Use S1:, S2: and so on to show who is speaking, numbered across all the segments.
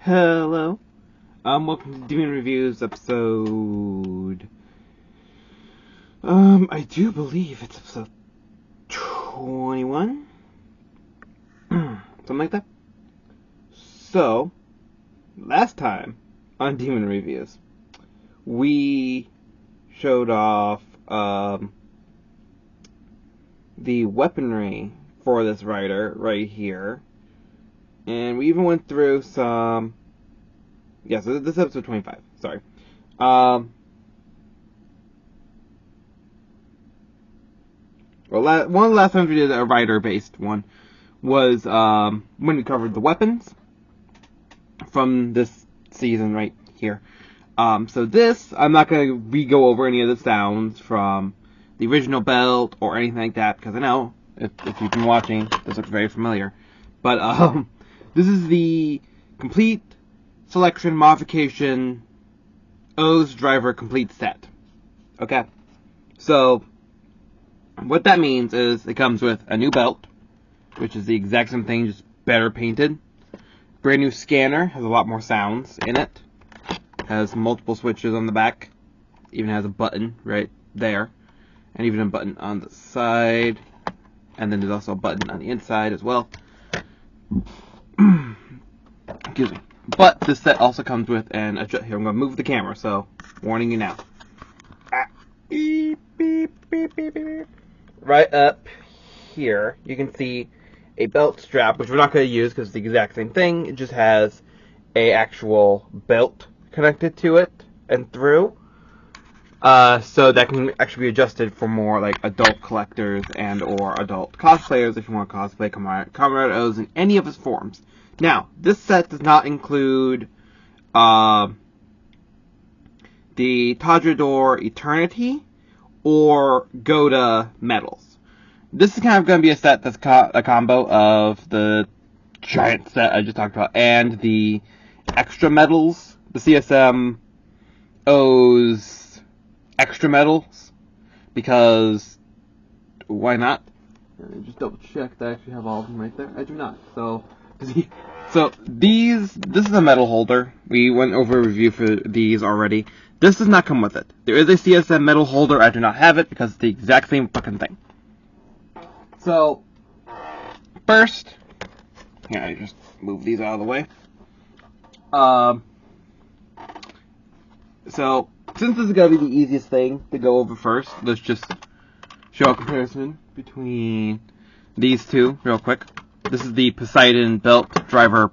S1: Hello. Welcome to Demon Reviews episode... I do believe it's episode 21? Something like that. So, last time on Demon Reviews, we showed off, the weaponry for this rider right here. And we even went through some... Yeah, so this is episode 25. Sorry. Well, one of the last times we did a rider-based one was when we covered the weapons from this season right here. So this, I'm not going to re-go over any of the sounds from the original belt or anything like that, because I know, if you've been watching, this looks very familiar. But, this is the complete selection modification OOO's driver complete set. Okay? So, what that means is it comes with a new belt, which is the exact same thing, just better painted. Brand new scanner, has a lot more sounds in it. Has multiple switches on the back. Even has a button right there. And even a button on the side. And then there's also a button on the inside as well. Excuse me. But this set also comes with an adjust. Here, I'm going to move the camera, so warning you now. Beep, beep, beep, beep, beep. Right up here, you can see a belt strap, which we're not going to use because it's the exact same thing. It just has a actual belt connected to it and through. So that can actually be adjusted for more like adult collectors and or adult cosplayers if you want to cosplay Kamen OOOs in any of its forms. Now, this set does not include the Tajador Eternity or Goda medals. This is kind of going to be a set that's a combo of the giant set I just talked about and the extra medals, the CSM OOO's extra medals, because why not? Let me just double check that I actually have all of them right there. I do not. So this is a medal holder. We went over a review for these already. This does not come with it. There is a CSM medal holder. I do not have it because it's the exact same fucking thing. So, first, here, I just move these out of the way. So, since this is going to be the easiest thing to go over first, let's just show a comparison between these two real quick. This is the Poseidon belt driver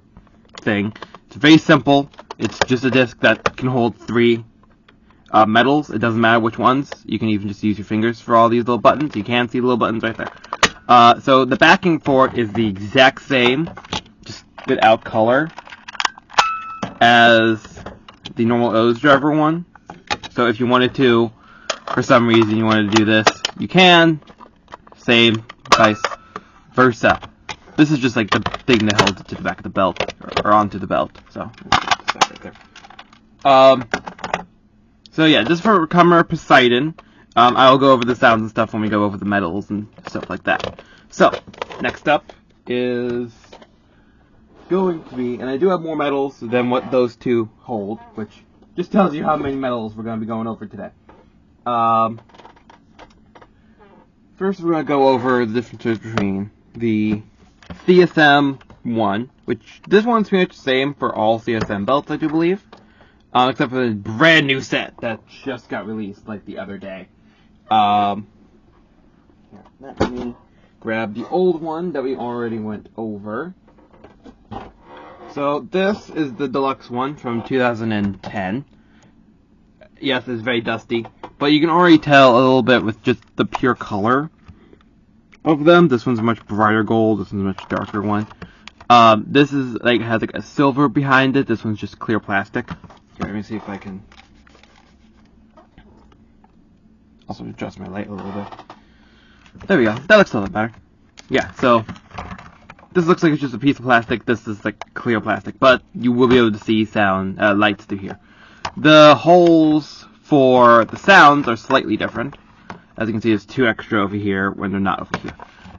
S1: thing. It's very simple. It's just a disc that can hold 3 medals. It doesn't matter which ones. You can even just use your fingers for all these little buttons. You can see the little buttons right there. So the backing for it is the exact same, just without color, as the normal OOO's driver one. So if you wanted to, for some reason you wanted to do this, you can. Same, vice versa. This is just like the thing that holds it to the back of the belt, or onto the belt. So, right there. So yeah, just for Kamen Poseidon, I'll go over the sounds and stuff when we go over the medals and stuff like that. So, next up is going to be, and I do have more medals than what those two hold, which just tells you how many medals we're going to be going over today. First we're going to go over the differences between the CSM 1, which this one's pretty much the same for all CSM belts, I do believe. Except for the brand new set that just got released like the other day. Let me grab the old one that we already went over. So this is the deluxe one from 2010. Yes, it's very dusty, but you can already tell a little bit with just the pure color of them. This one's a much brighter gold. This one's a much darker one. This is like has like a silver behind it. This one's just clear plastic. Here, let me see if I can also adjust my light a little bit. There we go. That looks a little better. Yeah. So this looks like it's just a piece of plastic. This is like clear plastic, but you will be able to see sound lights through here. The holes for the sounds are slightly different. As you can see, there's 2 extra over here when they're not over here.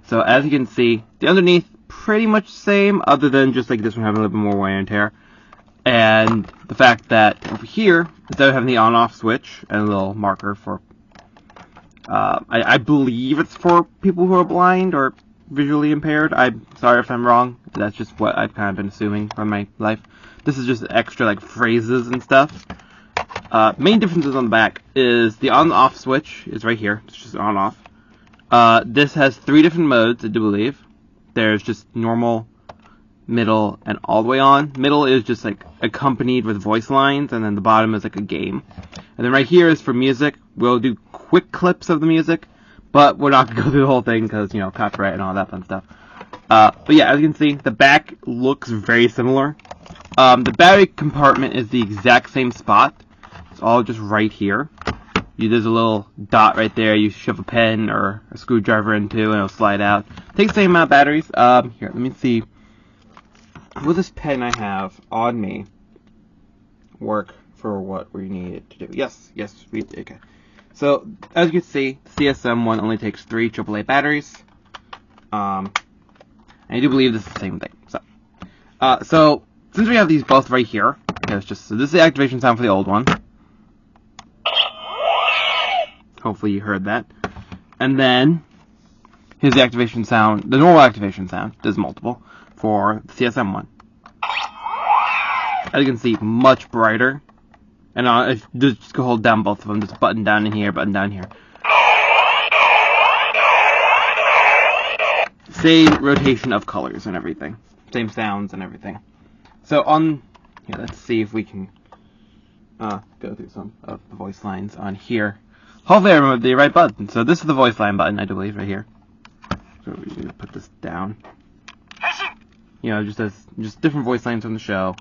S1: So as you can see, the underneath pretty much the same, other than just like this one having a little bit more wear and tear. And the fact that over here, instead of having the on-off switch and a little marker for, I believe it's for people who are blind or visually impaired. I'm sorry if I'm wrong. That's just what I've kind of been assuming from my life. This is just extra, like, phrases and stuff. Main differences on the back is the on-off switch is right here. It's just on-off. This has 3 different modes, I do believe. There's just normal, middle, and all the way on. Middle is just like accompanied with voice lines, and then the bottom is like a game. And then right here is for music. We'll do quick clips of the music, but we're not going to go through the whole thing because, you know, copyright and all that fun stuff. But yeah, as you can see, the back looks very similar. The battery compartment is the exact same spot. It's all just right here. There's a little dot right there. You shove a pen or a screwdriver into, and it'll slide out. Takes the same amount of batteries. Here, let me see. Will this pen I have on me work for what we need it to do? Yes, okay. So, as you can see, CSM one only takes 3 AAA batteries. And I do believe this is the same thing. So since we have these both right here, so this is the activation sound for the old one. Hopefully you heard that. And then, here's the activation sound, the normal activation sound, there's multiple, for the CSM one. As you can see, much brighter. And if you just go hold down both of them, just button down in here, button down here. Same rotation of colors and everything. Same sounds and everything. So here, let's see if we can go through some of the voice lines on here. Hopefully I remember the right button. So this is the voice line button, I do believe, right here. So we're going to put this down. You know, just different voice lines from the show.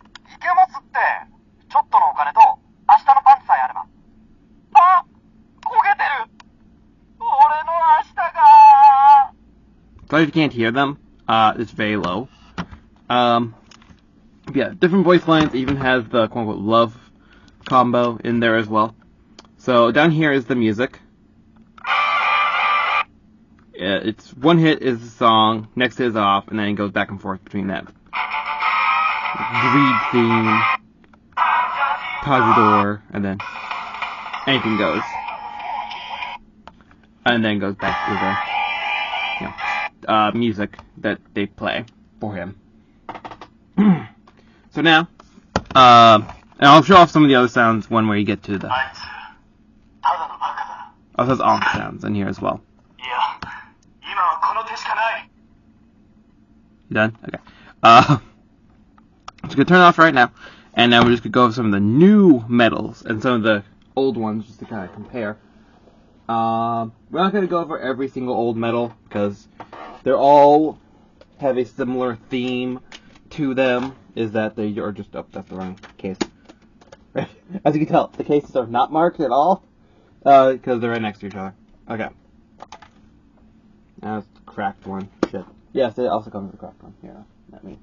S1: Sorry if you can't hear them. It's very low. Yeah, different voice lines. It even has the quote-unquote love combo in there as well. So down here is the music. It's one hit is the song, next hit is off, and then it goes back and forth between that. Greed theme, Tajidor, and then anything goes. And then goes back to the music that they play for him. So now, and I'll show off some of the other sounds when we get to the there's onk sounds in here as well. You done? Okay. Just gonna turn it off right now, and now we're just gonna go over some of the new medals and some of the old ones just to kind of compare. We're not gonna go over every single old medal because they're all have a similar theme to them. Is that they are just that's the wrong case. As you can tell, the cases are not marked at all because they're right next to each other. Okay. Now it's the cracked one. Shit. Yes, it also comes with a cracked one. Here, let me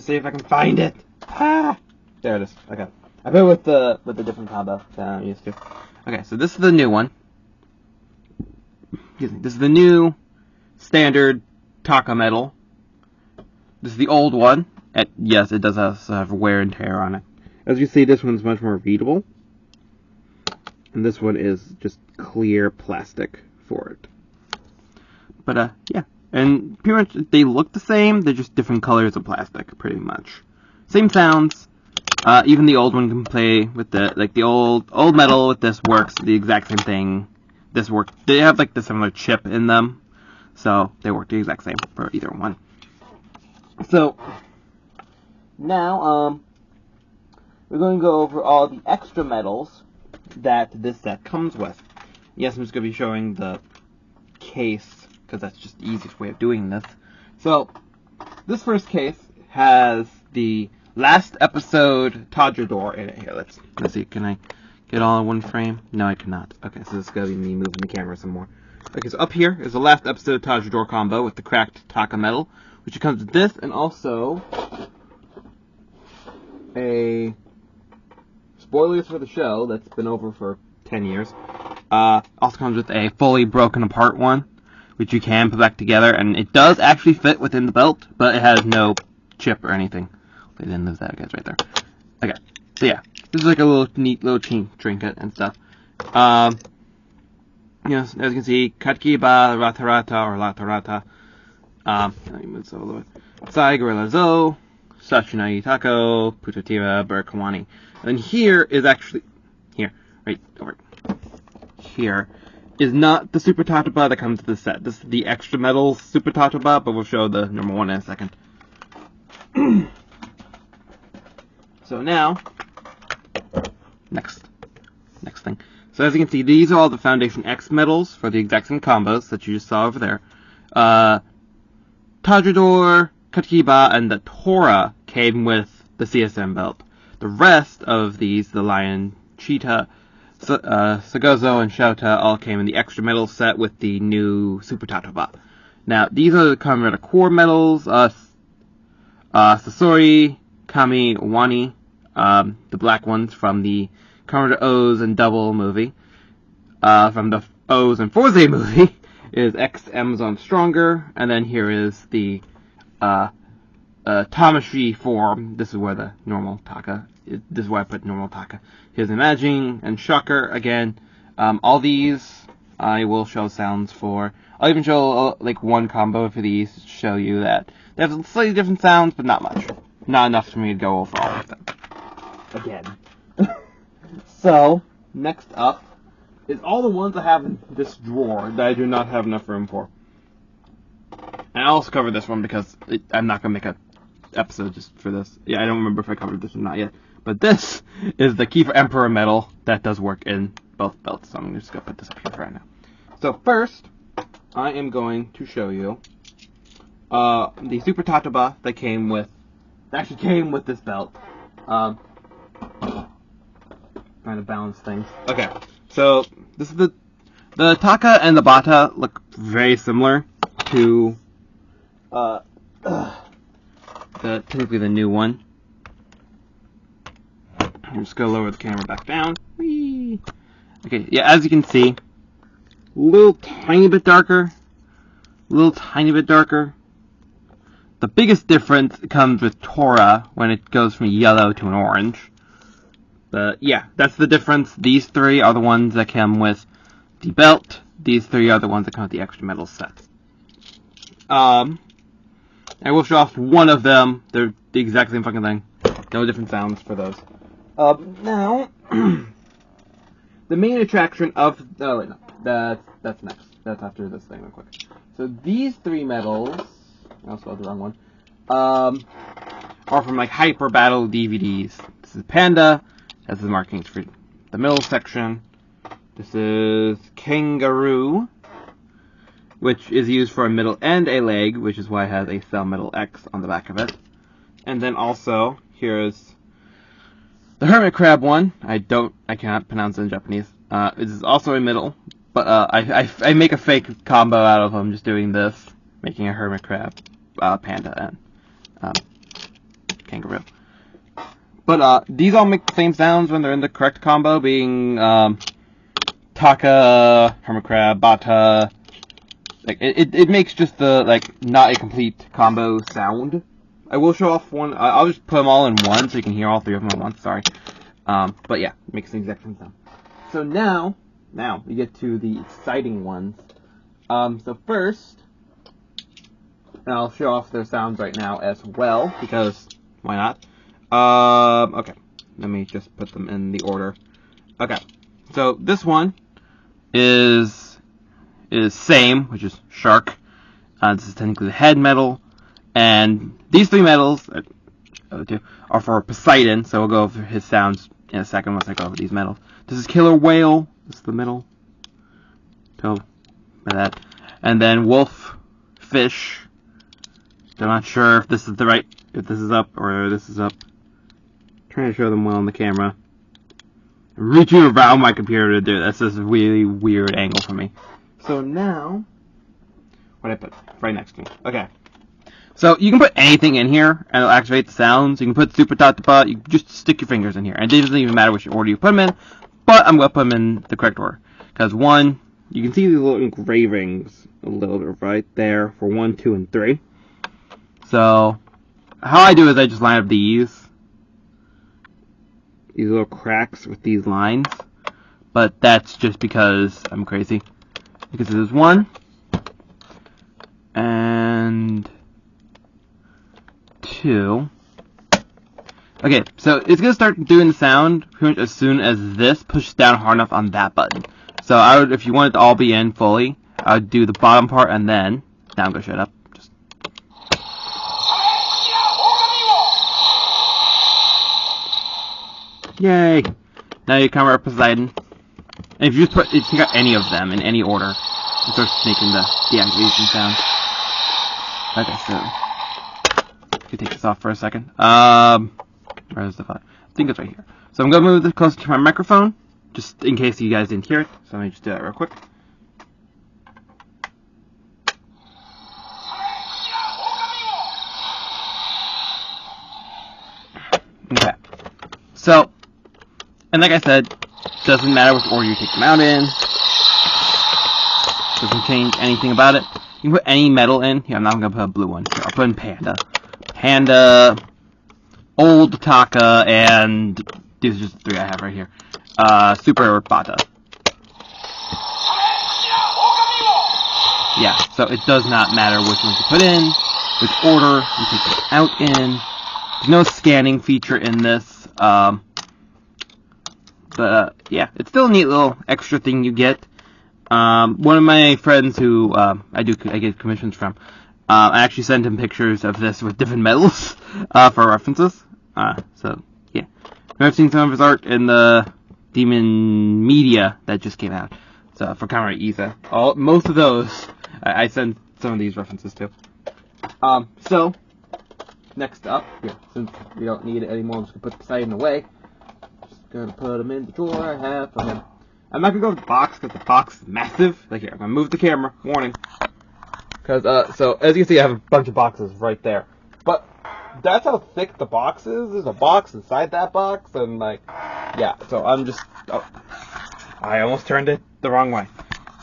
S1: see if I can find it. Ah, there it is. Okay. I put it with the different combo that I'm used to. Okay, so this is the new one. Excuse me. This is the new standard Taka medal. This is the old one. Yes, it does also have wear and tear on it. As you see, this one's much more readable. And this one is just clear plastic for it. But, yeah. And pretty much, they look the same, they're just different colors of plastic, pretty much. Same sounds. Even the old one can play with the old metal with this works the exact same thing. This works. They have, the similar chip in them. So, they work the exact same for either one. So, now, we're going to go over all the extra medals that this set comes with. Yes, I'm just going to be showing the case, because that's just the easiest way of doing this. So, this first case has the last episode Tajidor in it. Here, let's see, can I get all in one frame? No, I cannot. Okay, so this is going to be me moving the camera some more. Okay, so up here is the last episode Tajidor combo with the cracked Taka medal, which comes with this, and also a spoilers for the show that's been over for 10 years. Also comes with a fully broken apart one, which you can put back together, and it does actually fit within the belt, but it has no chip or anything. They didn't lose that, guys, right there. Okay, so yeah, this is like a little neat little trinket and stuff. As you can see, Katkiba, Ratarata, or Latarata. Let me move this a little bit. Sai, Gorilla Zo, Sachunai Tako, Putotira, Burkawani. And here is actually, right over here, is not the Super Tatoba that comes with the set. This is the extra metal Super Tatoba, but we'll show the normal one in a second. So now, next thing. So as you can see, these are all the Foundation X medals for the exact same combos that you just saw over there. Tajidor, Katkiba, and the Tora came with the CSM belt. The rest of these, the Lion, Cheetah, Sagozo, and Shouta, all came in the extra medal set with the new Super Tatoba. Now, these are the Kamen Rider core medals, Sasori, Kami, Wani, the black ones from the Kamen Rider O's and Double movie. From the O's and Forze movie is X Amazon Stronger, and then here is the Tamashi form. This is where the normal Taka, this is where I put normal Taka. Here's Imaging and Shocker again. All these I will show sounds for. I'll even show like one combo for these to show you that they have slightly different sounds, but not much. Not enough for me to go over all of them. Again. So, next up is all the ones I have in this drawer that I do not have enough room for. And I also covered this one because I'm not going to make an episode just for this. Yeah, I don't remember if I covered this or not yet. But this is the Key for Emperor medal that does work in both belts. So I'm just going to put this up here for right now. So first, I am going to show you the Super Tatoba that actually came with this belt. Trying to balance things. Okay, so this is the Taka and the Bata look very similar to technically the new one. I'm just gonna lower the camera back down. Whee! Okay, yeah, as you can see, a little tiny bit darker. The biggest difference comes with Tora when it goes from yellow to an orange. But yeah, that's the difference. These three are the ones that come with the belt. These three are the ones that come with the extra metal set. I will show off one of them. They're the exact same fucking thing. No different sounds for those. Now, the main attraction of... Oh, wait, no. That's next. That's after this thing real quick. So these three medals... I also spelled the wrong one. Are from, like, Hyper Battle DVDs. This is Panda. That's the markings for the middle section. This is Kangaroo, which is used for a middle and a leg, which is why it has a Cell Metal X on the back of it. And then also, here's the Hermit Crab one. I cannot pronounce it in Japanese. This is also a middle, but I make a fake combo out of them just doing this, making a Hermit Crab, Panda, and Kangaroo. But these all make the same sounds when they're in the correct combo, being Taka, Hermit Crab, Bata. Like it makes just the not a complete combo sound. I will show off one. I'll just put them all in one so you can hear all three of them at once. Sorry, but yeah, it makes the exact same sound. So now we get to the exciting ones. So first, and I'll show off their sounds right now as well because why not? Okay. Let me just put them in the order. Okay. So this one is same, which is Shark. This is technically the head medal. And these three medals, are for Poseidon, so we'll go over his sounds in a second once I go over these medals. This is Killer Whale. This is the middle. So, by that. And then Wolf Fish. I'm not sure if this is if this is up or this is up. Trying to show them well on the camera. I'm reaching around my computer to do this. This is a really weird angle for me. So now, what did I put? Right next to me. Okay. So you can put anything in here and it'll activate the sounds. You can put Super Tatoba. You just stick your fingers in here. And it doesn't even matter which order you put them in. But I'm going to put them in the correct order. Because one, you can see these little engravings a little bit right there for 1, 2, and 3. So how I do is I just line up these. these little cracks with these lines, but that's just because I'm crazy. Because there's 1 and 2. Okay, so it's gonna start doing the sound pretty much as soon as this pushes down hard enough on that button. So I would, if you want it to all be in fully, I would do the bottom part and then. Now I'm gonna shut up. Just. Yay! Now you come up Poseidon. And if you just put, if you got any of them in any order, it starts making the deactivation sound. Okay, so let me take this off for a second. Where's the file? I think it's right here. So I'm gonna move this closer to my microphone, just in case you guys didn't hear it. So let me just do that real quick. Okay. So, and like I said, doesn't matter which order you take them out in. Doesn't change anything about it. You can put any metal in. Here, I'm not gonna put a blue one. Here, I'll put in Panda. Panda, Old Taka, and these are just the 3 I have right here. Super Bata. Yeah, so it does not matter which ones you put in, which order you take them out in. There's no scanning feature in this. But yeah, it's still a neat little extra thing you get. One of my friends who I get commissions from, I actually sent him pictures of this with different medals for references. So yeah, I've seen some of his art in the Demon Media that just came out. So for Kamen Isa, most of those I sent some of these references to. So next up, here, since we don't need it anymore, I'm just gonna put Poseidon away. Just gonna put him in the drawer I have for him. I'm not gonna go to the box because the box is massive. Like here, I'm gonna move the camera. Warning. Because so as you can see, I have a bunch of boxes right there. But that's how thick the box is. There's a box inside that box, and like, yeah. So I'm just. Oh, I almost turned it the wrong way.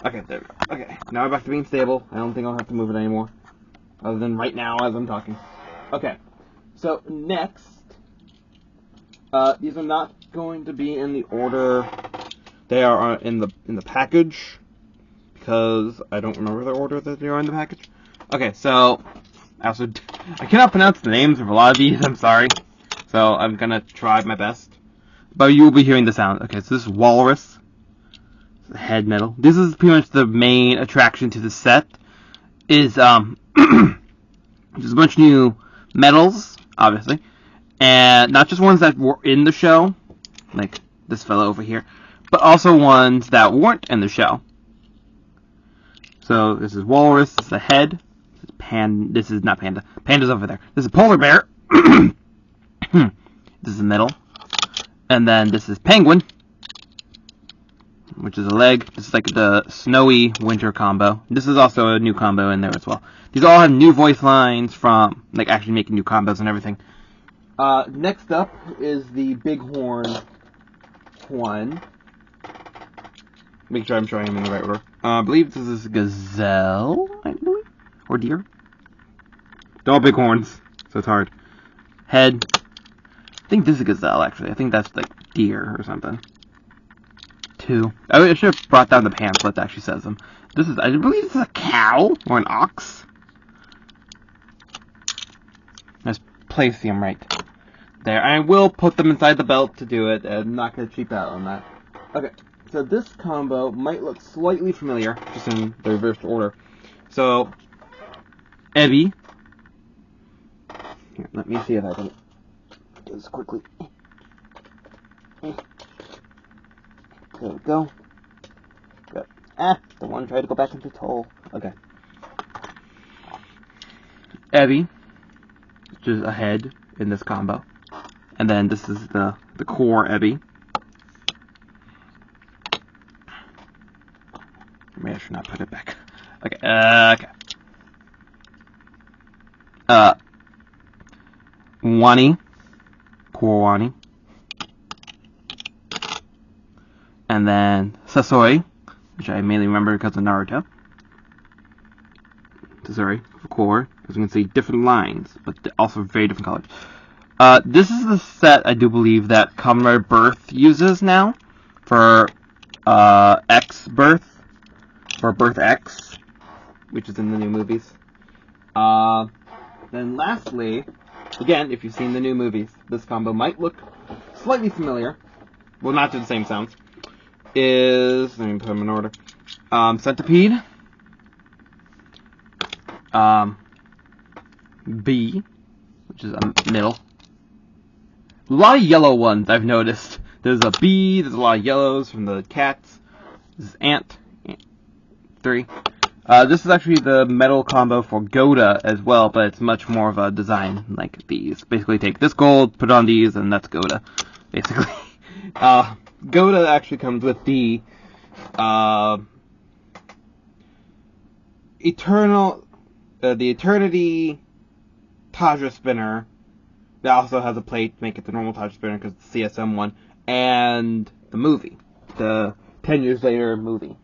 S1: Okay, there we go. Okay, now I'm back to being stable. I don't think I'll have to move it anymore, other than right now as I'm talking. Okay, so next, these are not going to be in the order they are in the package, because I don't remember the order that they are in the package. Okay, so I cannot pronounce the names of a lot of these. I'm sorry. So I'm gonna try my best, but you will be hearing the sound. Okay, so this is Walrus, the head metal. This is pretty much the main attraction to the set. Is there's a bunch of new medals, obviously, and not just ones that were in the show, like this fellow over here, but also ones that weren't in the show. So this is Walrus, this is the head, this is not Panda, Panda's over there. This is Polar Bear, this is the middle, and then this is Penguin, which is a leg. This is like the snowy winter combo. This is also a new combo in there as well. These all have new voice lines from, like, actually making new combos and everything. Next up is the Bighorn one. Make sure I'm showing him in the right order. I believe this is Gazelle, I believe? Or deer? They're all big horns, so it's hard. Head. I think this is Gazelle, actually. I think that's, like, deer or something. 2. I should have brought down the pamphlet that actually says them. This is, I believe this is a cow or an ox. Let's place them right there. I will put them inside the belt to do it. I'm not going to cheap out on that. Okay, so this combo might look slightly familiar, just in the reversed order. So, Evie. Here, let me see if I can do this quickly. There we go. Good. The one tried to go back into toll. Okay. Evie, which is a head in this combo. And then this is the core Evie. Maybe I should not put it back. Okay, okay. Wani. Core Wani. And then Sasori, which I mainly remember because of Naruto. Sasori, for core. As you can see, different lines, but also very different colors. This is the set, I do believe, that Kamen Rider Birth uses now for X Birth, for Birth X, which is in the new movies. Then lastly, again, if you've seen the new movies, this combo might look slightly familiar. Well, not to the same sounds. Let me put them in order. Centipede. B, which is a middle. A lot of yellow ones, I've noticed. There's a B, there's a lot of yellows from the cats. This is Ant 3. This is actually the metal combo for Goda as well, but it's much more of a design like these. Basically take this gold, put it on these, and that's Goda, basically. Goda actually comes with the Eternity Taja spinner. That also has a plate to make it the normal Taja spinner because it's the CSM one, and the movie, the 10 years later movie.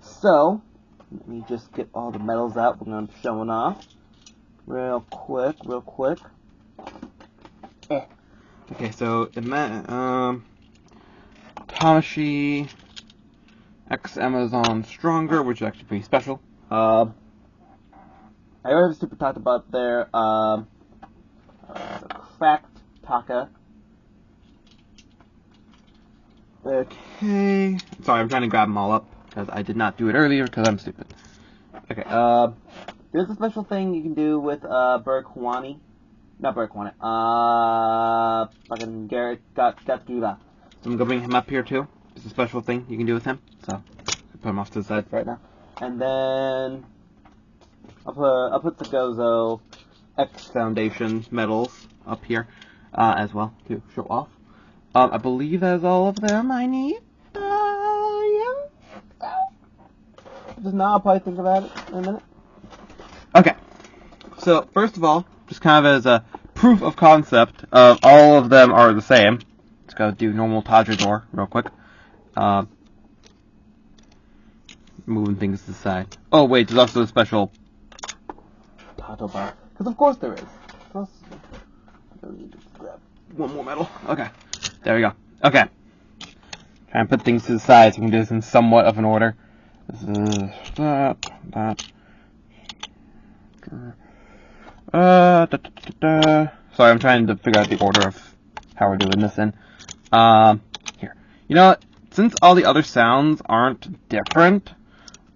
S1: So, let me just get all the medals out. We're going to be showing off real quick. Okay, so Tamashi X Amazon Stronger, which is actually pretty special. I already super talked about their Cracked Taka. Okay. Sorry, I'm trying to grab them all up because I did not do it earlier because I'm stupid. Okay. There's a special thing you can do with Berkwani. Not Berkwani. Fucking Garrett Gatula. So I'm gonna bring him up here too. There's a special thing you can do with him. So I'll put him off to the side right now. And then I'll put the Gozo X Foundation medals up here as well to show off. I believe that's all of them I need. Yeah. Just now, I'll probably think about it in a minute. Okay. So first of all, just kind of as a proof of concept of all of them are the same. Let's go do normal Tajador real quick. Moving things to the side. Oh wait, there's also a special Tato bar. Because of course there is. Plus, let me just grab one more medal. Okay. There we go. Okay. Try and put things to the side so we can do this in somewhat of an order. This is that. Sorry, I'm trying to figure out the order of how we're doing this in. Here. You know what? Since all the other sounds aren't different,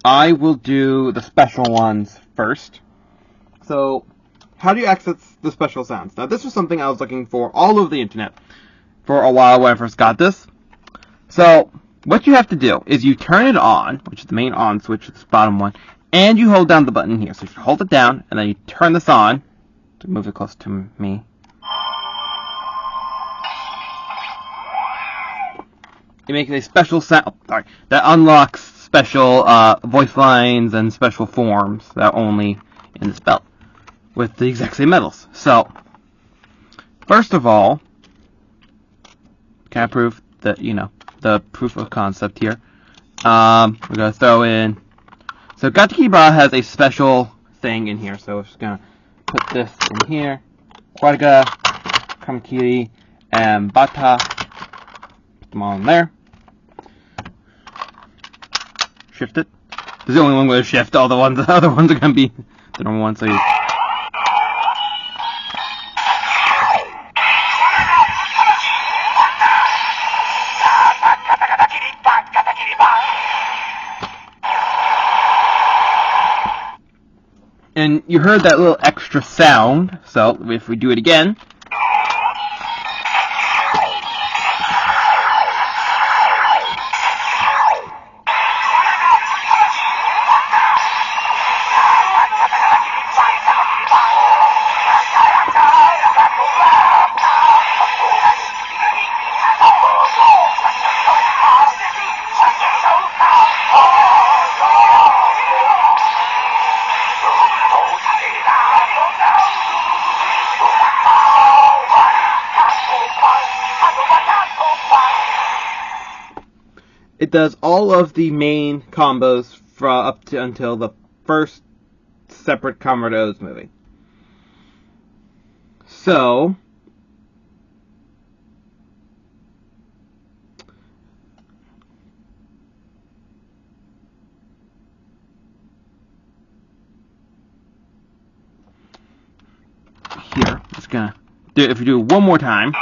S1: I will do the special ones first. So, how do you access the special sounds? Now, this was something I was looking for all over the internet for a while when I first got this. So, what you have to do is you turn it on, which is the main on switch, this bottom one, and you hold down the button here. So you hold it down, and then you turn this on, to move it close to me. It makes a special sound, that unlocks special voice lines and special forms that are only in this belt with the exact same medals. So, first of all, can I prove that, the proof of concept here? We're going to throw in, so Gatakiba has a special thing in here, so we're just going to put this in here. Quadga, Kamakiri, and Bata. Put them all in there. Shift it. This is the only one with a shift. All the other ones are going to be the normal ones, so you... And you heard that little extra sound, so if we do it again... It does all of the main combos up to until the first separate Kamen Rider movie. So, gonna do it. If you do it one more time,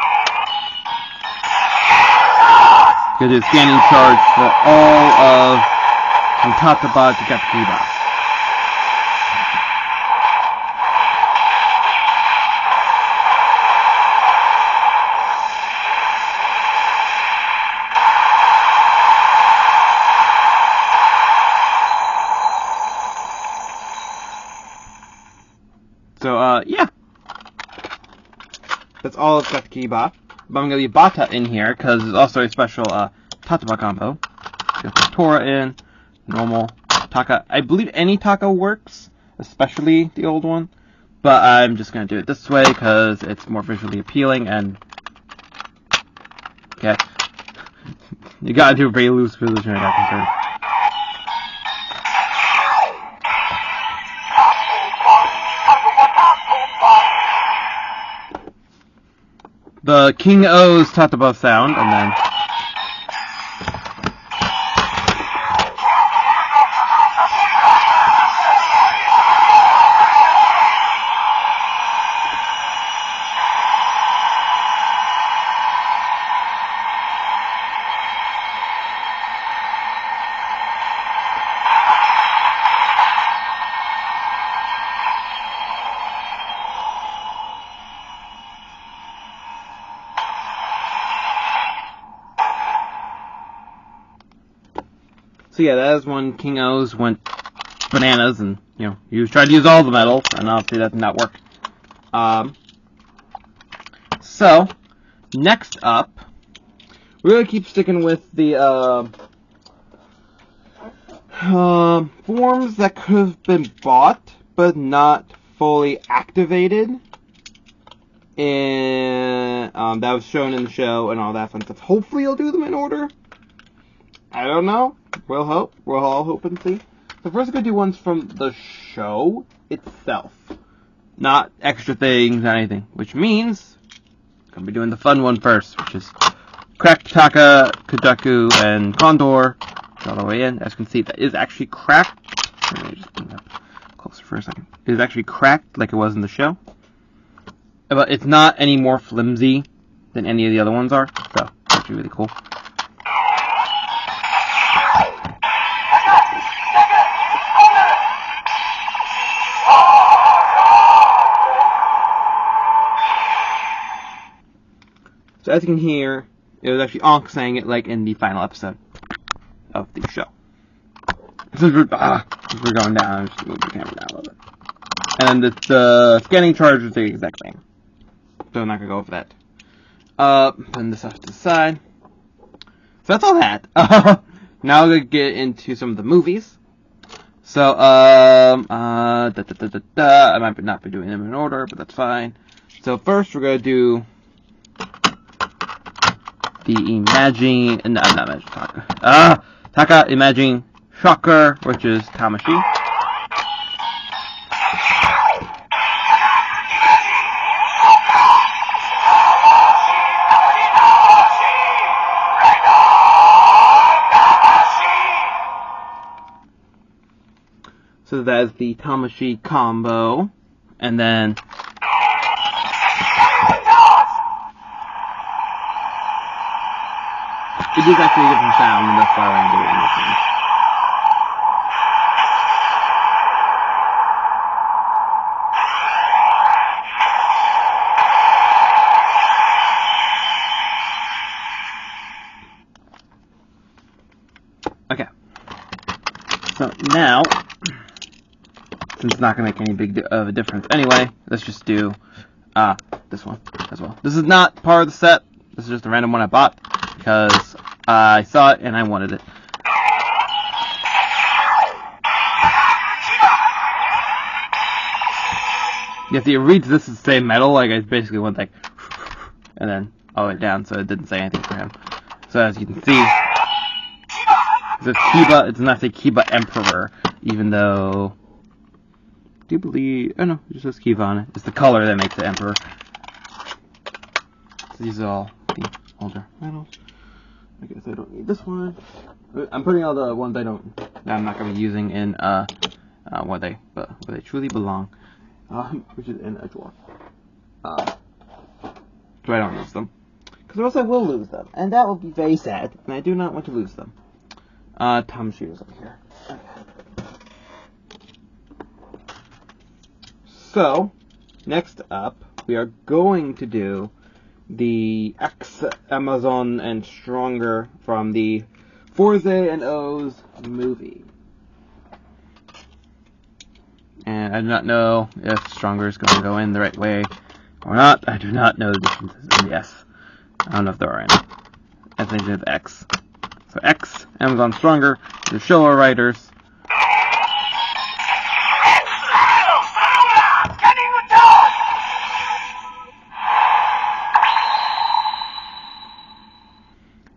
S1: gonna do a scanning charge for all of from top to bottom to get the key box. So, yeah. That's all of Katakiri-ba. But I'm going to leave Bata in here, because there's also a special, Tataba combo. So put Tora in, normal, Taka. I believe any Taka works, especially the old one. But I'm just going to do it this way, because it's more visually appealing, and... Okay. You gotta do a very loose position right now, the King O's Tataba sound, and then... So yeah, that is when King O's went bananas, and, you know, he was trying to use all the metals, and obviously that did not work. So, next up, we're going to keep sticking with the, forms that could have been bought, but not fully activated. And, that was shown in the show, and all that fun stuff. Hopefully you'll do them in order. I don't know. We'll hope. We'll all hope and see. So first I'm going to do ones from the show itself. Not extra things or anything. Which means I'm going to be doing the fun one first, which is Cracked Taka, Kujaku, and Condor. All the way in. As you can see, that is actually cracked. Let me just bring it up closer for a second. It is actually cracked like it was in the show. But it's not any more flimsy than any of the other ones are. So, it's actually really cool. So as you can hear, it was actually Ankh saying it like in the final episode of the show. Since we're going down, just move the camera down a little bit. And the scanning charge is the exact same. So I'm not going to go over that. Putting this off to the side. So that's all that. Now we're going to get into some of the movies. So, I might not be doing them in order, but that's fine. So first we're going to do the Taka Imagine Shocker, which is Tamashi. So that is the Tamashi combo, and then it is actually a different sound, and that's why I'm doing this one. Okay. So now, since it's not going to make any big of a difference anyway, let's just do this one as well. This is not part of the set. This is just a random one I bought because I saw it and I wanted it. Yeah, see, it reads this as the same metal, like I basically went like, and then all the way down, so it didn't say anything for him. So as you can see, it says Kiba, it does not say Kiba Emperor, even though, do you believe, oh no, it just says Kiba on it. It's the color that makes it Emperor. So these are all the older medals. I guess I don't need this one. I'm putting all the ones that I'm not going to be using in, where they truly belong. Which is in a drawer. so I don't lose them. Because or else I will lose them, and that will be very sad, and I do not want to lose them. Tom Shooters over here. Okay. So, next up, we are going to do the X Amazon and Stronger from the Forza and OOO's movie. And I do not know if Stronger is going to go in the right way or not. I do not know the differences in the S. I don't know if there are any. I think it's X. So X, Amazon Stronger, the show writers.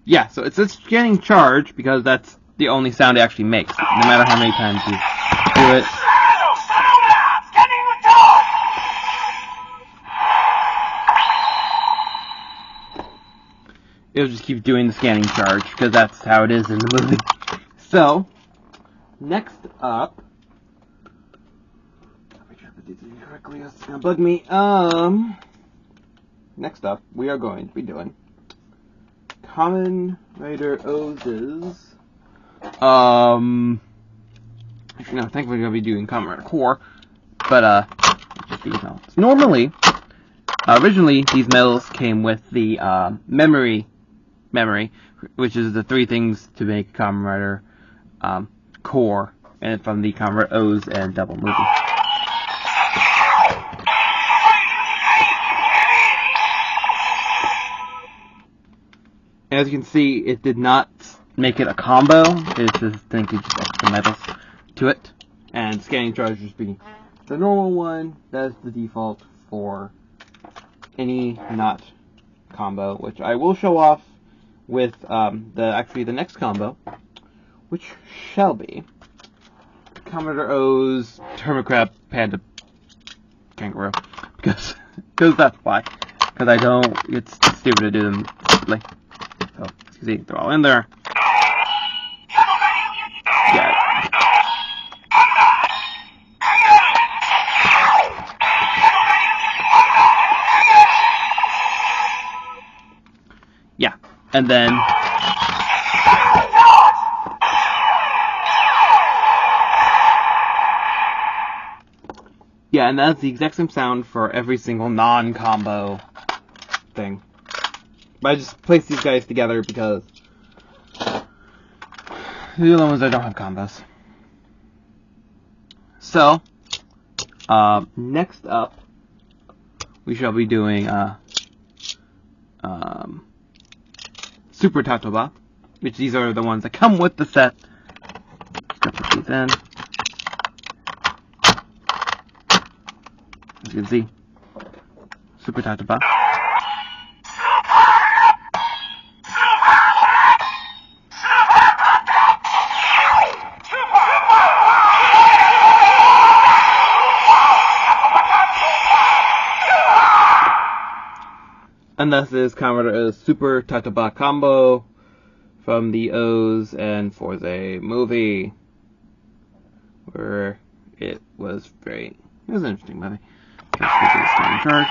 S1: Yeah, so it's a scanning charge because that's the only sound it actually makes, no matter how many times you do it. It'll just keep doing the scanning charge because that's how it is in the movie. So, next up, make sure I put these in correctly. It's gonna bug me. Next up, we are going to be doing Kamen Rider OOO's. Actually, no, I think we're going to be doing Kamen Rider Core, but, just these medals. Normally, originally, these medals came with the, memory, which is the 3 things to make Kamen Rider, Core, and from the Kamen Rider OOO's and Double movie. As you can see, it did not make it a combo. It's just thinking just extra medals to it. And scanning charge just being the normal one. That is the default for any not combo, which I will show off with the next combo, which shall be Commodore O's Hermitcrab Panda Kangaroo. Because that's why. Because I don't, it's stupid to do them simply. So, see, they're all in there. Yeah. Yeah, and then yeah, and that's the exact same sound for every single non-combo thing. But I just placed these guys together because they're the only ones that don't have combos. So, next up, we shall be doing Super Tatoba, which these are the ones that come with the set. Just put these in. As you can see, Super Tatoba. And this is Kamera's Super Tatoba combo from the OOO's and Forza movie, where it was an interesting movie. Let's get to the scanning charge.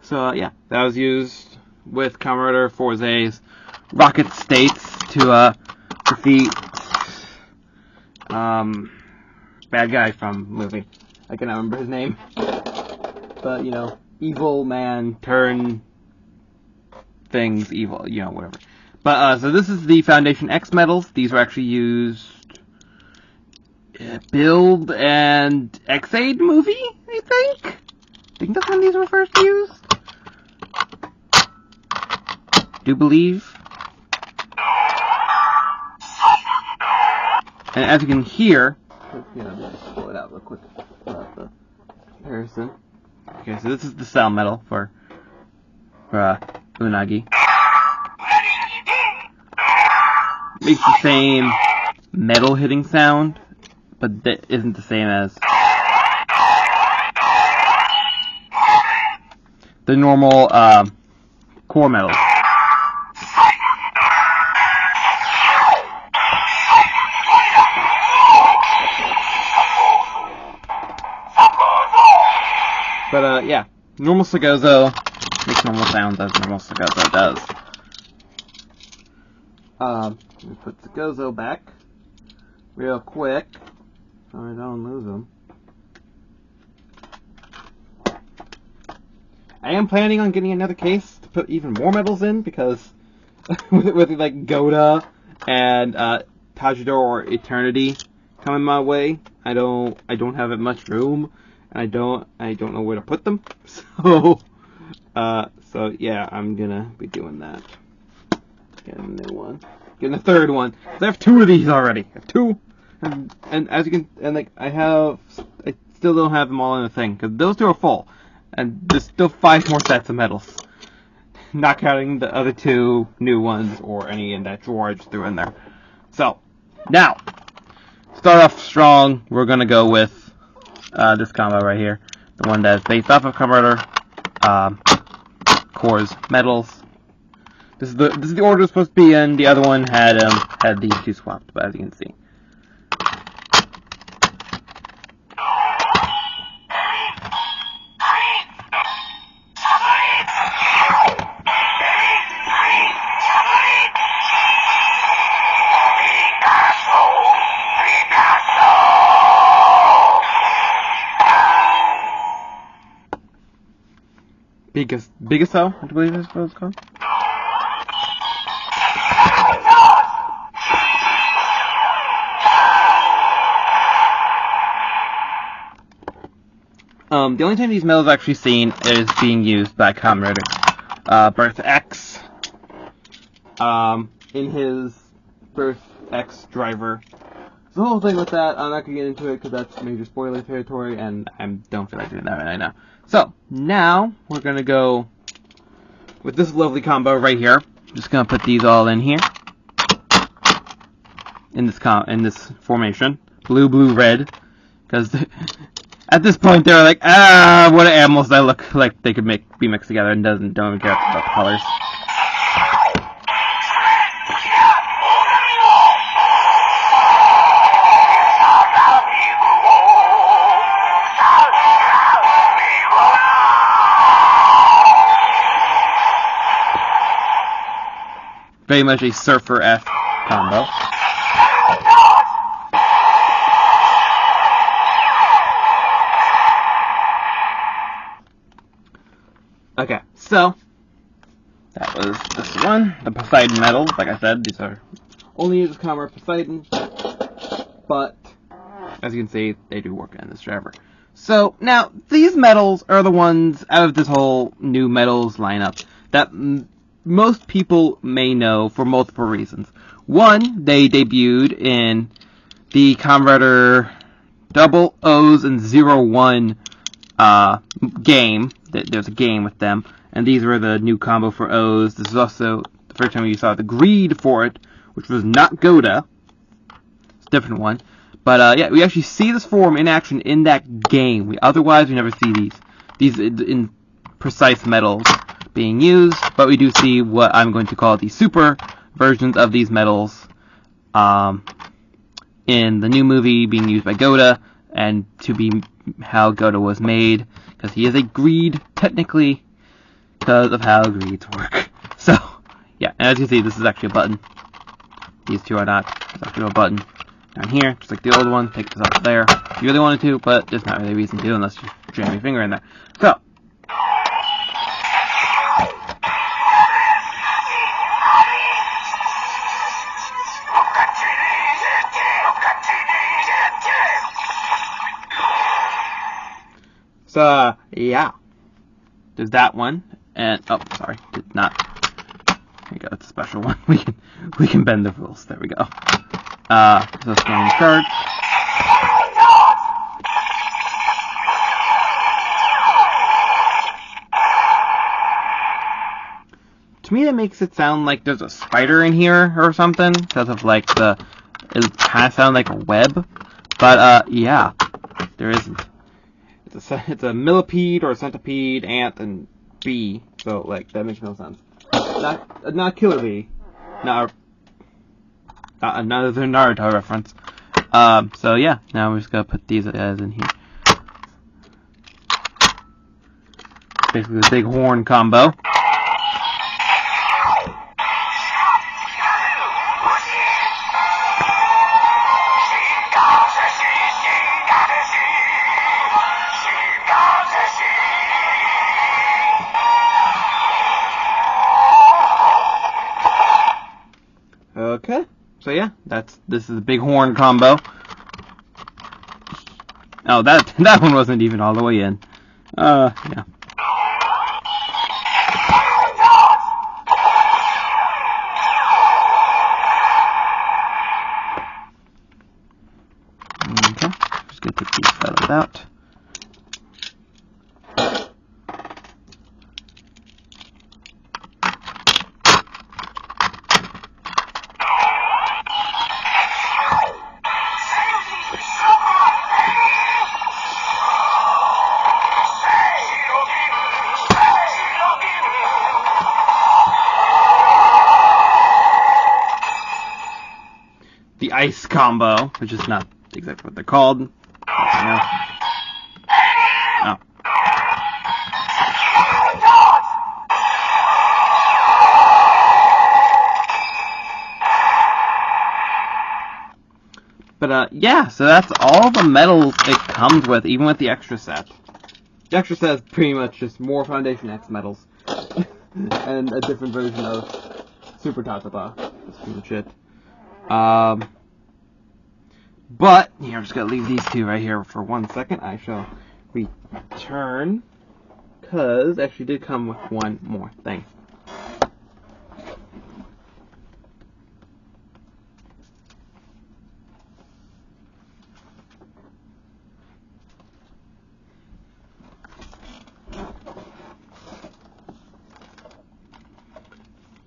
S1: So, yeah, that was used with Kamen Rider Forza's Rocket States to, defeat, bad guy from movie. I cannot remember his name. But, evil man turn things evil, whatever. But, so this is the Foundation X medals. These were actually used Build and X-Aid movie, I think? I think that's when these were first used. Do believe. And as you can hear, let's pull it out real quick the comparison. Okay, so this is the sound metal for Unagi. Makes the same metal hitting sound, but that isn't the same as the normal core metals. But yeah, normal Segozo makes normal sounds as normal Segozo does. Let me put Segozo back real quick so I don't lose him. I am planning on getting another case to put even more metals in because with like Goda and Tajidor or Eternity coming my way, I don't have that much room, and I don't know where to put them. So yeah, I'm gonna be doing that. Getting a new one, getting a third one. I have 2 of these already. I have 2, and as you can, and like I still don't have them all in the thing because those 2 are full. And there's still 5 more sets of medals. Not counting the other 2 new ones or any in that drawer I just threw in there. So, now, start off strong. We're going to go with this combo right here. The one that's based off of Converter, Cores, Metals. This is the order it's supposed to be in. The other one had these 2 swapped, but as you can see. Biggest-o, I believe is what it's called. The only time these metals are actually seen is being used by Kamen Birth X, in his Birth X driver. So the whole thing with that, I'm not going to get into it because that's major spoiler territory, and I don't feel like doing that right now. So, now, we're going to go with this lovely combo right here. I'm just going to put these all in here. In this formation. Blue, blue, red. Because at this point, they're like, what animals that look like they could be mixed together and don't even care about the colors. Very much a Surfer-esque combo. Okay, so that was this one, the Poseidon medals. Like I said, these are only used with Kamen Poseidon, but as you can see, they do work in this driver. So now these medals are the ones out of this whole new medals lineup that most people may know for multiple reasons. One, they debuted in the Converter Double O's and 01 game. There's a game with them, and these were the new combo for O's. This is also the first time you saw the greed for it, which was not Goda. It's a different one. But yeah, we actually see this form in action in that game. Otherwise, we never see these in precise metals being used, but we do see what I'm going to call the super versions of these metals in the new movie being used by Goda, and to be how Goda was made, because he is a greed, technically, because of how greeds work. So, yeah, and as you see, this is actually a button. These 2 are not. There's actually a button down here, just like the old one. Take this off there if you really wanted to, but there's not really a reason to unless you jam your finger in there. So, yeah. There's that one. And, oh, sorry. Did not. There you go. It's a special one. We can bend the rules. There we go. So scanning card. To me, that makes it sound like there's a spider in here or something. Because of, like, it kind of sounds like a web. But, yeah. There isn't. It's a millipede or a centipede, ant, and bee, so like that makes no sense. Not Killer Bee, not another Naruto reference. So yeah, now we're just gonna put these guys in here. Basically, the big horn combo. Okay, so yeah, this is a big horn combo. Oh, that one wasn't even all the way in. Yeah. Okay, just gonna take these feathers out. The ice combo, which is not exactly what they're called. Oh. But yeah, so that's all the medals it comes with, even with the extra set. The extra set is pretty much just more Foundation X medals. And a different version of Super Tataba. That's pretty much it. But, here, I'm just going to leave these two right here for 1 second. I shall return, because it actually did come with one more thing.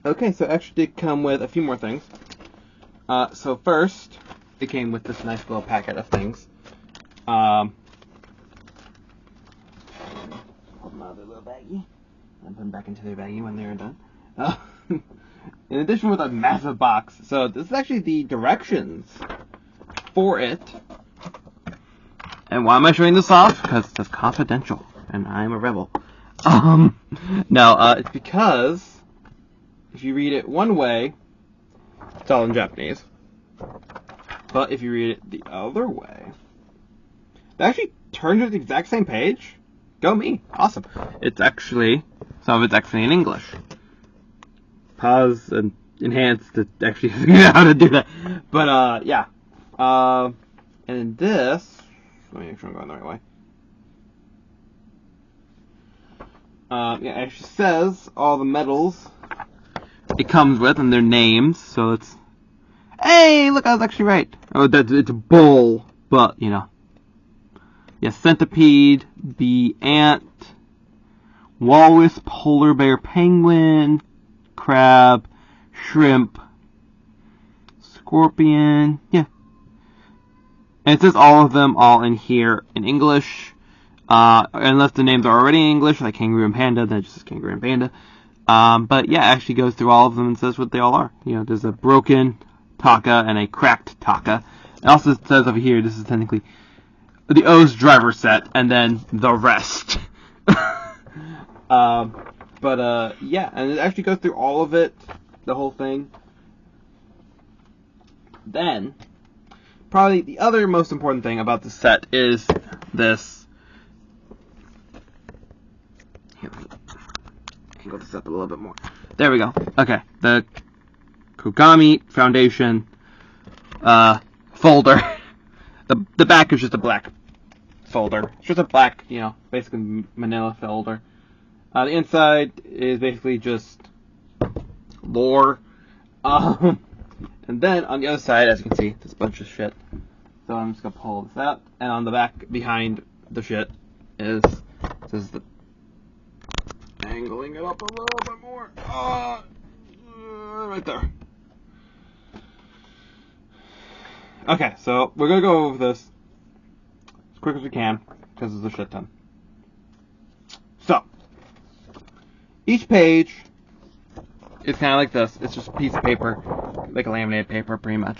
S1: Okay, so it actually did come with a few more things. So first, it came with this nice little packet of things. Hold them out of their little baggie. And put them back into their baggie when they're done. In addition with a massive box. So this is actually the directions for it. And why am I showing this off? Because it says confidential. And I'm a rebel. No, it's because if you read it one way, it's all in Japanese. But if you read it the other way, it actually turns to the exact same page. Go me. Awesome. It's actually, some of it's actually in English. Pause and enhance to actually figure out how to do that. But, yeah. And this, let me make sure I'm going the right way. Yeah, it actually says all the medals it comes with and their names, so it's, hey, look, I was actually right. Oh, it's a bull, but, you know. Yeah, centipede, bee, ant, walrus, polar bear, penguin, crab, shrimp, scorpion, yeah. And it says all of them all in here in English. Unless the names are already in English, like kangaroo and panda, then it just says kangaroo and panda. But yeah, it actually goes through all of them and says what they all are. You know, there's a broken taka and a cracked taka. It also says over here, this is technically the O's driver set, and then the rest. Yeah, and it actually goes through all of it, the whole thing. Then, probably the other most important thing about the set is this. Here, angle this up a little bit more. There we go. Okay, the Kogami Foundation folder. The back is just a black folder. It's just a black, you know, basically manila folder. The inside is basically just lore. And then on the other side, as you can see, there's a bunch of shit. So I'm just gonna pull this out. And on the back, behind the shit, is the angling it up a little bit more. Right there. Okay, so we're gonna go over this as quick as we can because there's a shit ton. So, each page is kind of like this. It's just a piece of paper, like a laminated paper, pretty much.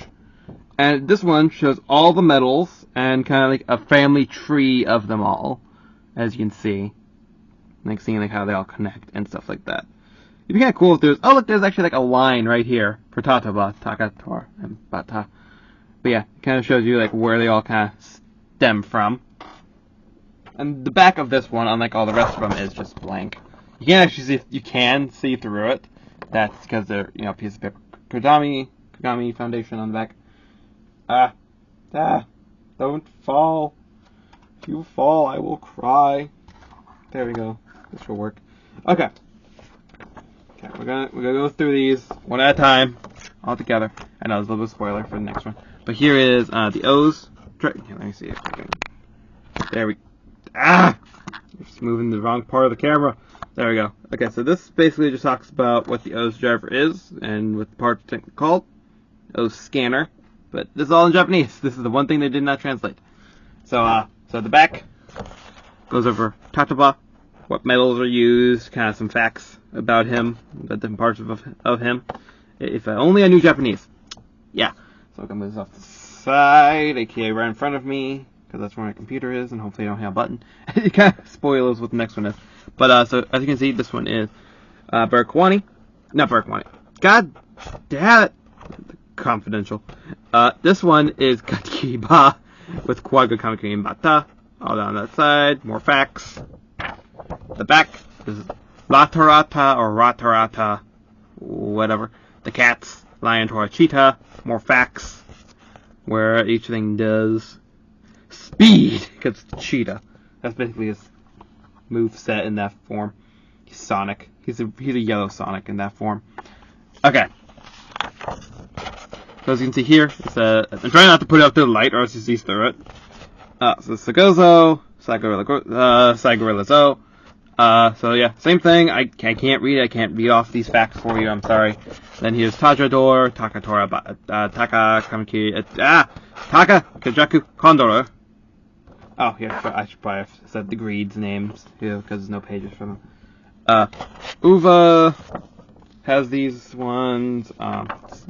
S1: And this one shows all the medals and kind of like a family tree of them all, as you can see. Like seeing like how they all connect and stuff like that. It'd be kind of cool if there's, oh look, there's actually like a line right here for Tataba, Takator, and Bata. But yeah, it kind of shows you like where they all kind of stem from. And the back of this one, unlike all the rest of them, is just blank. You can't actually see, you can see through it. That's because they're, you know, a piece of paper. Kagami Foundation on the back. Don't fall. If you fall, I will cry. There we go. This will work. Okay. We're gonna go through these one at a time, all together. I know there's a little bit of spoiler for the next one, but here is the O's. Here, let me see if I can. There we. Just moving the wrong part of the camera. There we go. Okay, so this basically just talks about what the O's driver is and what the part's technically called. O's scanner, but this is all in Japanese. This is the one thing they did not translate. So the back goes over Tataba, what metals are used, kind of some facts about him, the different parts of him. If only I knew Japanese. Yeah. So I'm going to move this off the side, aka right in front of me, because that's where my computer is, and hopefully I don't have a button. It kind of spoils what the next one is. But, so, as you can see, this one is Barakwani. Not Barakwani. God damn it! Confidential. This one is Katiba with Kwaga Kamikiri Bata. All down that side. More facts. The back is Latarata or Ratarata. Whatever. The cats. Lion, Tora, Cheetah. More facts. Where each thing does. Speed! Because it's cheetah. That's basically his move set in that form. He's Sonic. He's a yellow Sonic in that form. Okay. So as you can see here, I'm trying not to put it up to the light or else you see through it. So Sagozo, Saigorilla Zo. So yeah, same thing. I can't read it. I can't read off these facts for you. I'm sorry. Then here's Tajador, Takatora, Taka Kamiki, Taka Kajaku Kondoro. Oh, yeah, I should probably have said the greeds names, because there's no pages for them. Uva has these ones,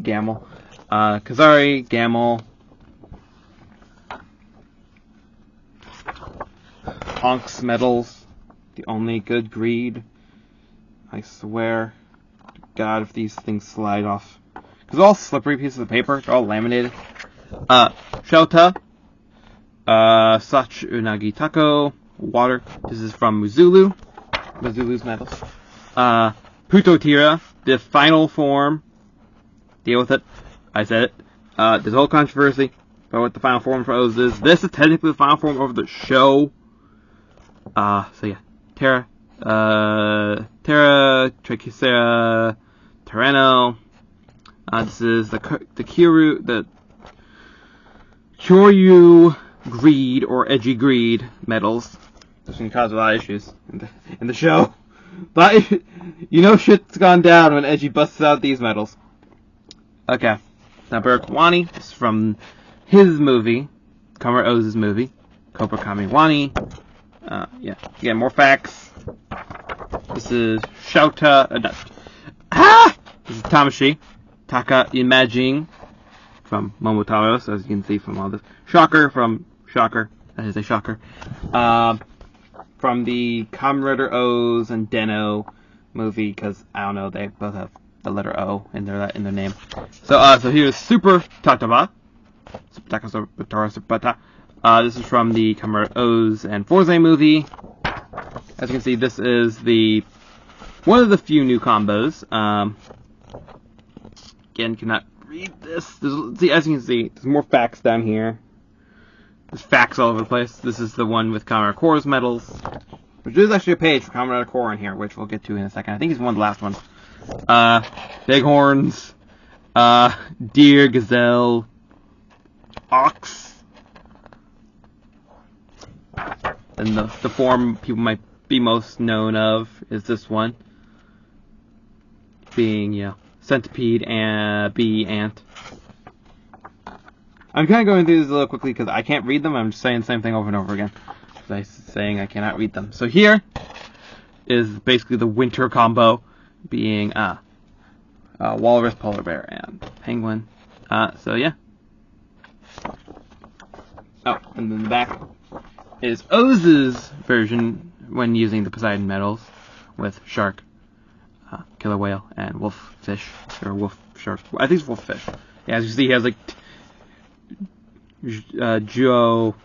S1: Gamel. Kazari, Gamel. Honks medals, the only good greed. I swear to God if these things slide off. Because they're all slippery pieces of paper, they're all laminated. Shota. Such Unagi Tako, water. This is from Muzulu. Muzulu's medals. Putotira, the final form. Deal with it. I said it. There's a whole controversy about what the final form for O's is. This is technically the final form of the show. So yeah. Terra, Trichycera, Terreno. This is the Kyoryu Greed or Edgy Greed medals. This can cause a lot of issues in the show. But you know shit's gone down when Edgy busts out these medals. Okay. Now Barakwani is from his movie, Kamen O's movie, Cobra Kamiwani. Yeah. Again, more facts. This is Shouta. This is Tamashi. Taka Imaging from Momotaros, as you can see from all this. Shocker from Shocker. That is a shocker. From the Kamen Rider O's and Den-O movie, because I don't know, they both have the letter O in their name. So here's Super Tataba. This is from the Kamen Rider O's and Forze movie. As you can see, this is one of the few new combos. Again, cannot read this. See, as you can see, there's more facts down here. There's facts all over the place. This is the one with Kamen Rider Core's medals. Which is actually a page for Kamen Rider Core in here, which we'll get to in a second. I think he's one of the last ones. Bighorns, deer, gazelle, ox. And the form people might be most known of is this one. Being, centipede and bee ant. I'm kind of going through these a little quickly because I can't read them. I'm just saying the same thing over and over again. I'm saying I cannot read them. So here, is basically the winter combo, being walrus, polar bear, and penguin. So yeah. Oh, and then the back is OOO's version when using the Poseidon medals with shark, killer whale, and wolf fish, or wolf shark. I think it's wolf fish. Yeah, as you see, he has like Joe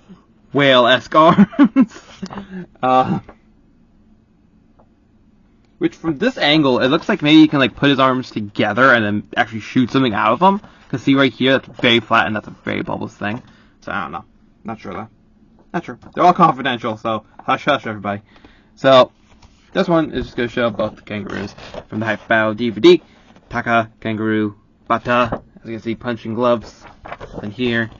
S1: whale-esque arms. Which from this angle, it looks like maybe you can like put his arms together and then actually shoot something out of them. Cause see right here, that's very flat and that's a very bulbous thing. So I don't know. Not sure though. Not sure. They're all confidential, so hush hush everybody. So this one is just gonna show both the kangaroos from the Hype Battle DVD. Taka, kangaroo, bata. As you can see, punching gloves. And here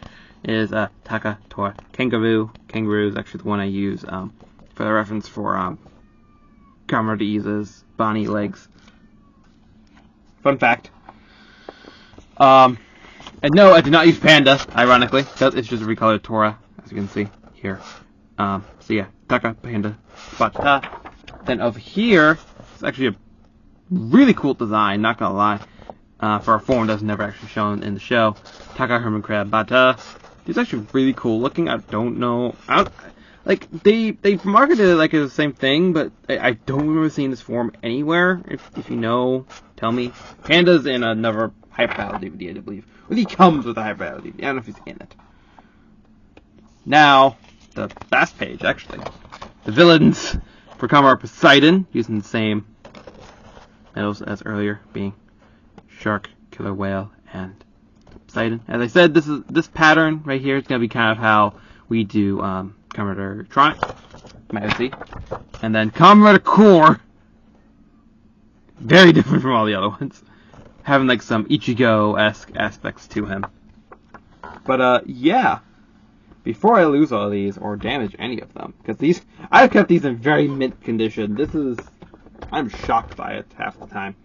S1: is Taka, Tora, kangaroo. Kangaroo is actually the one I use for the reference for Kamen Rider's Bonnie legs. Fun fact. And no, I did not use Panda, ironically. It's just a recolored Tora, as you can see here. So yeah, Taka, Panda, Bata. Then over here, it's actually a really cool design, not gonna lie. For a form that's never actually shown in the show. Taka, Hermit Crab, Bata. It's actually really cool looking. I don't know. Like, they marketed it like it's the same thing, but I don't remember seeing this form anywhere. If you know, tell me. Panda's in another Hype Battle DVD, I believe. Well, he comes with a Hype Battle DVD. I don't know if he's in it. Now, the last page, actually. The villains for Kamen Poseidon, using the same medals as earlier, being shark, killer whale, and Poseidon. As I said, this pattern right here is going to be kind of how we do Kamen Rider Tronic, might see. And then Kamen Rider Core, very different from all the other ones, having like some Ichigo-esque aspects to him. But yeah, before I lose all these or damage any of them, because I've kept these in very mint condition. I'm shocked by it half the time.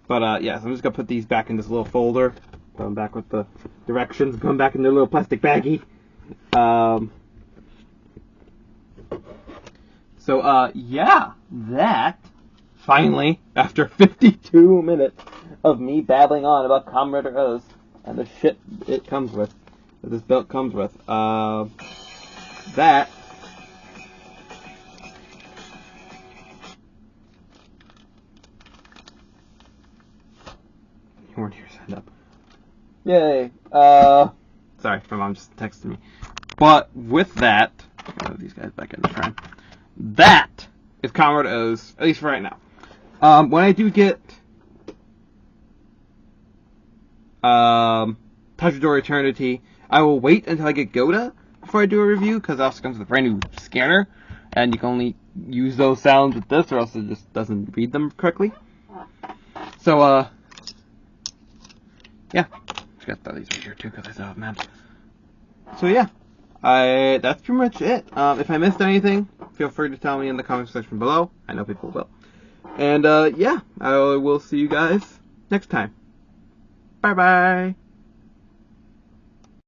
S1: But yeah, so I'm just gonna put these back in this little folder, going back with the directions, going back in their little plastic baggie. So, yeah, that, finally, after 52 minutes of me babbling on about Kamen Rider OOOs and the shit it comes with, that this belt comes with, that, you weren't here, stand up. Yay, sorry, my mom just texted me. But with that, I'll move these guys back in the frame. That is Kamen Rider OOOs, at least for right now. When I do get Tajidor Eternity, I will wait until I get Goda before I do a review, because it also comes with a brand new scanner, and you can only use those sounds with this, or else it just doesn't read them correctly. So, yeah. Just gotta throw these right here too, because I still have maps. So yeah. That's pretty much it. If I missed anything, feel free to tell me in the comment section below. I know people will. And, yeah, I will see you guys next time. Bye-bye.